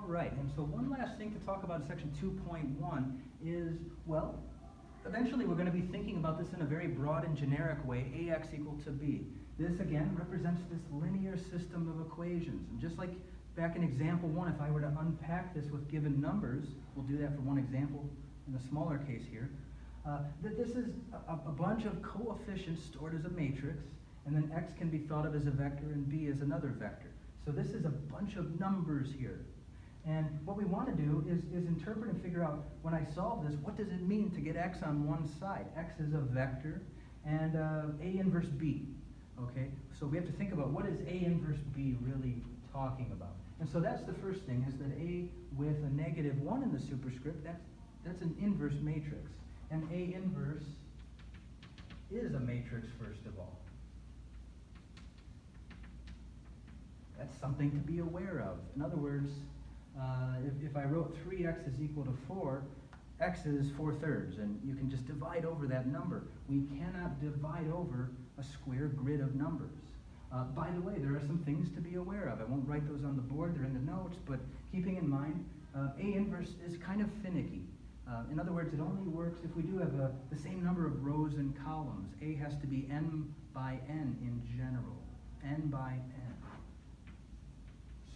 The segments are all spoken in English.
All right, and so one last thing to talk about in section 2.1 is, well, eventually we're going to be thinking about this in a very broad and generic way, ax equal to b. This, again, represents this linear system of equations. And just like back in example 1, if I were to unpack this with given numbers, we'll do that for one example in a smaller case here, that this is a bunch of coefficients stored as a matrix, and then x can be thought of as a vector and b as another vector. So this is a bunch of numbers here. And what we want to do is interpret and figure out, when I solve this, what does it mean to get x on one side? X is a vector, and A inverse B. Okay, so we have to think about what is A inverse B really talking about. And so that's the first thing, is that A with a -1 in the superscript, that's an inverse matrix. And A inverse is a matrix, first of all. That's something to be aware of. In other words, if I wrote 3x is equal to 4, x is 4/3, and you can just divide over that number. We cannot divide over a square grid of numbers. By the way, there are some things to be aware of. I won't write those on the board, they're in the notes, but keeping in mind, A inverse is kind of finicky. In other words, it only works if we do have the same number of rows and columns. A has to be n by n in general. N by n.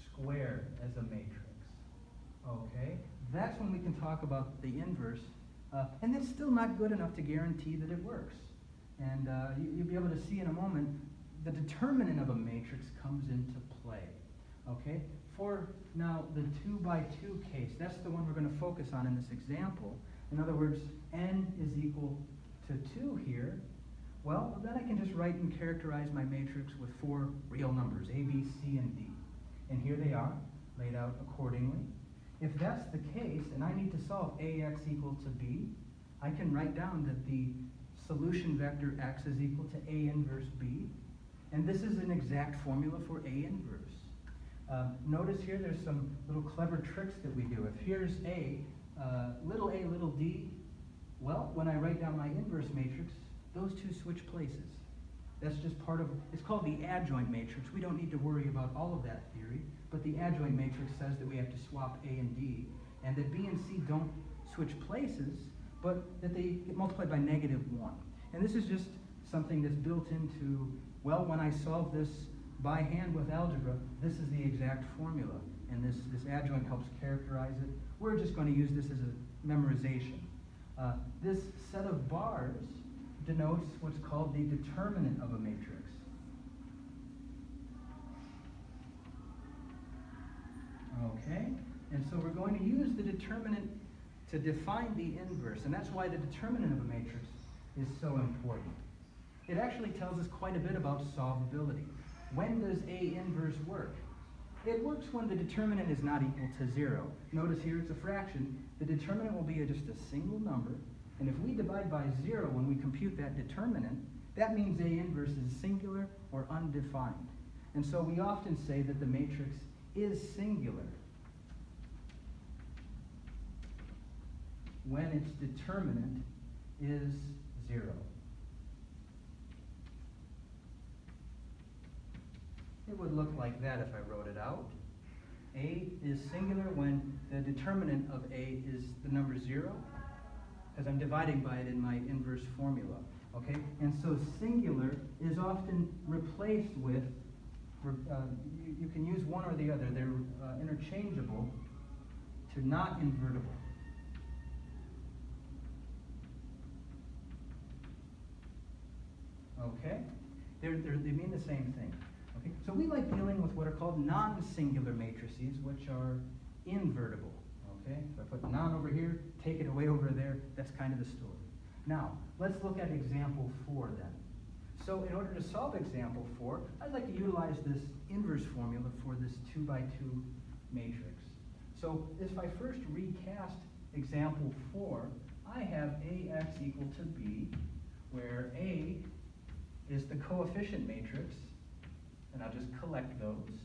Squared as a matrix. Okay? That's when we can talk about the inverse. And it's still not good enough to guarantee that it works. And you'll be able to see in a moment, the determinant of a matrix comes into play. Okay? For now, the 2x2 case, that's the one we're going to focus on in this example. In other words, n is equal to 2 here. Well, then I can just write and characterize my matrix with 4 real numbers, A, B, C, and D. And here they are, laid out accordingly. If that's the case, and I need to solve ax equal to b, I can write down that the solution vector x is equal to A inverse b. And this is an exact formula for A inverse. Notice here there's some little clever tricks that we do. If here's a, little d, well, when I write down my inverse matrix, those two switch places. That's just part of, it's called the adjoint matrix. We don't need to worry about all of that theory, but the adjoint matrix says that we have to swap A and D, and that B and C don't switch places, but that they get multiplied by -1. And this is just something that's built into, well, when I solve this by hand with algebra, this is the exact formula, and this adjoint helps characterize it. We're just going to use this as a memorization. This set of bars denotes what's called the determinant of a matrix. Okay, and so we're going to use the determinant to define the inverse, and that's why the determinant of a matrix is so important. It actually tells us quite a bit about solvability. When does A inverse work? It works when the determinant is not equal to 0. Notice here it's a fraction. The determinant will be just a single number, and if we divide by 0 when we compute that determinant, that means A inverse is singular or undefined. And so we often say that the matrix is singular when its determinant is 0. It would look like that if I wrote it out. A is singular when the determinant of A is the number 0, because I'm dividing by it in my inverse formula. Okay? And so singular is often replaced with, you can use one or the other. They're interchangeable to not invertible. Okay? They mean the same thing. Okay? So we like dealing with what are called non-singular matrices, which are invertible. Okay? So I put non over here, take it away over there. That's kind of the story. Now, let's look at example 4 then. So in order to solve example 4, I'd like to utilize this inverse formula for this 2x2 matrix. So if I first recast example 4, I have AX equal to B, where A is the coefficient matrix, and I'll just collect those.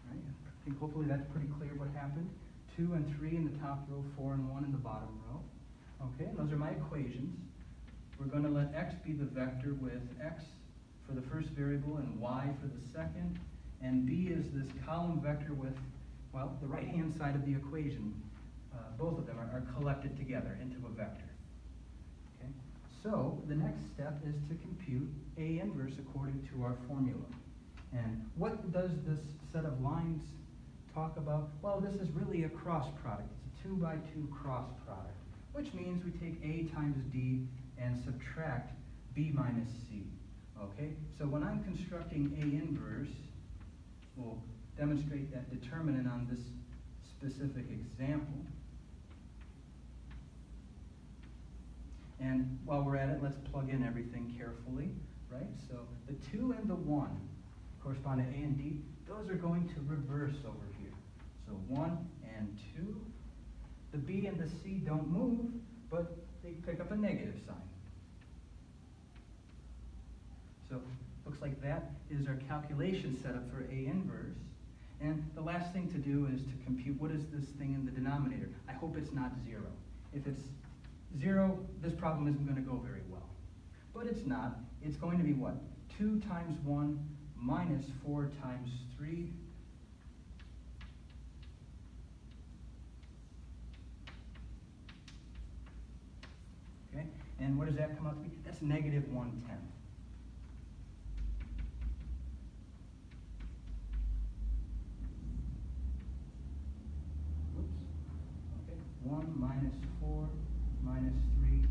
Right? I think hopefully that's pretty clear what happened. 2 and 3 in the top row, 4 and 1 in the bottom row. Okay, and those are my equations. We're going to let x be the vector with x for the first variable and y for the second, and b is this column vector with well, the right-hand side of the equation, both of them are collected together into a vector. Okay? So the next step is to compute A inverse according to our formula. And what does this set of lines talk about? Well, this is really a cross product. It's a 2 by 2 cross product, which means we take A times D and subtract B minus C. Okay? So when I'm constructing A inverse, we'll demonstrate that determinant on this specific example. And while we're at it, let's plug in everything carefully, right? So the 2 and the 1 correspond to A and D. Those are going to reverse over here. So 1 and 2. The B and the C don't move, but they pick up a negative sign. So looks like that is our calculation setup for A inverse. And the last thing to do is to compute what is this thing in the denominator. I hope it's not 0. If it's 0, this problem isn't going to go very well. But it's not. It's going to be what? 2 times 1 minus 4 times 3. Okay? And what does that come out to be? That's negative 1/10. Whoops. Okay. 1 minus 4 minus 3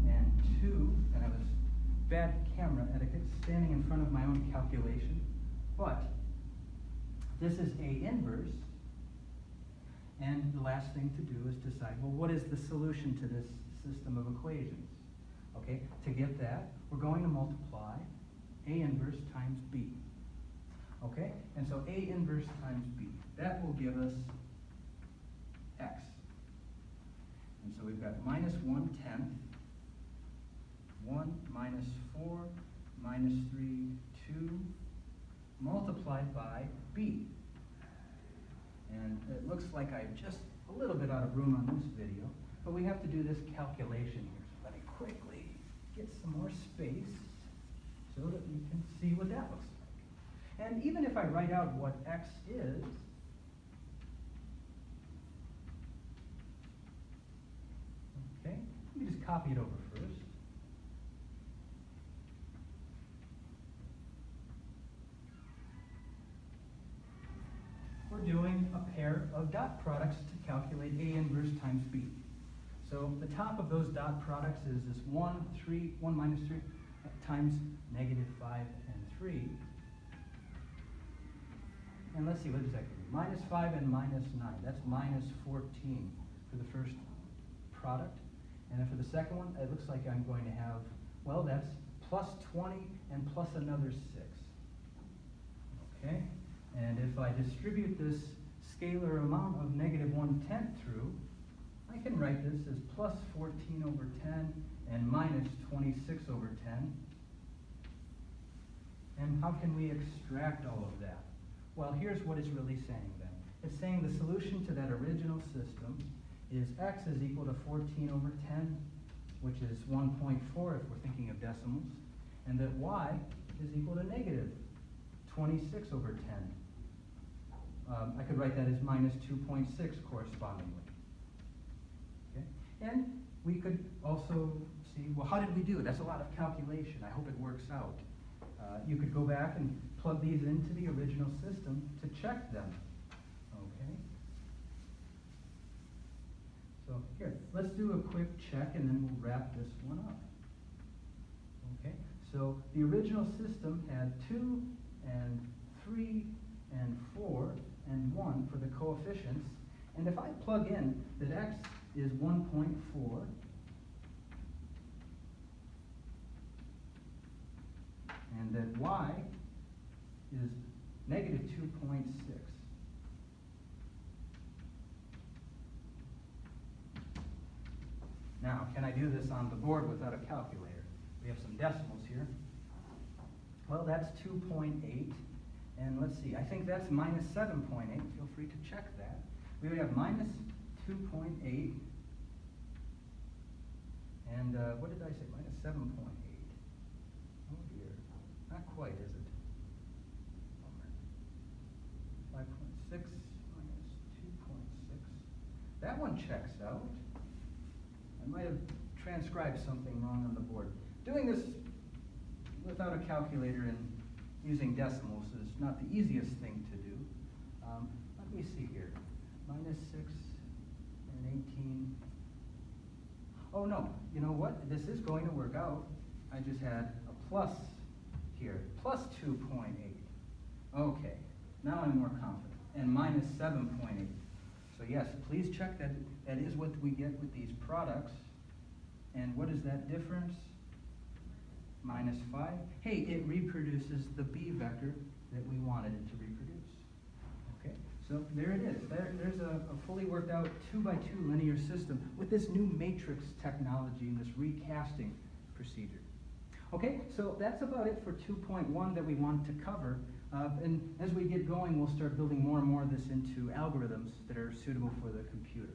and 2. And I was bad camera etiquette, standing in front of my own calculation. But this is A inverse. And the last thing to do is decide, well, what is the solution to this system of equations? Okay, to get that, we're going to multiply A inverse times B. Okay, and so A inverse times B. That will give us x. And so we've got minus 1/10, 1 minus 4 minus 3, 2, multiplied by B. And it looks like I'm just a little bit out of room on this video, but we have to do this calculation here. So let me quickly get some more space so that we can see what that looks like. And even if I write out what x is, okay, let me just copy it over first. We're doing a pair of dot products to calculate A inverse times B. So the top of those dot products is this 1 minus 3 times negative 5 and 3. And let's see, what does that give me? Minus 5 and minus 9. That's minus 14 for the first product. And then for the second one, it looks like I'm going to have, well, that's plus 20 and plus another 6. Okay? And if I distribute this scalar amount of negative 1/10 through, I can write this as plus 14 over 10 and minus 26 over 10. And how can we extract all of that? Well, here's what it's really saying then. It's saying the solution to that original system is x is equal to 14 over 10, which is 1.4 if we're thinking of decimals, and that y is equal to negative 26 over 10. I could write that as minus 2.6 correspondingly. Okay? And we could also see, well, how did we do? That's a lot of calculation. I hope it works out. You could go back and plug these into the original system to check them. Okay? So here, let's do a quick check and then we'll wrap this one up. Okay? So the original system had 2 and 3 and 4 and 1 for the coefficients. And if I plug in that x is 1.4, and that y is negative 2.6. Now, can I do this on the board without a calculator? We have some decimals here. Well, that's 2.8. And let's see, I think that's minus 7.8. Feel free to check that. We would have minus 2.8. And what did I say? Minus 7.8. Oh dear. Not quite, is it? 5.6 minus 2. might have transcribed something wrong on the board. Doing this without a calculator and using decimals is not the easiest thing to do. Let me see here. Minus 6 and 18. Oh no, you know what? This is going to work out. I just had a plus here, plus 2.8. Okay, now I'm more confident. And minus 7.8. So yes, please check that that is what we get with these products. And what is that difference? Minus 5. Hey, it reproduces the B vector that we wanted it to reproduce. Okay, so there it is. There's a fully worked out 2x2 linear system with this new matrix technology and this recasting procedure. Okay, so that's about it for 2.1 that we want to cover. And as we get going, we'll start building more and more of this into algorithms that are suitable for the computer.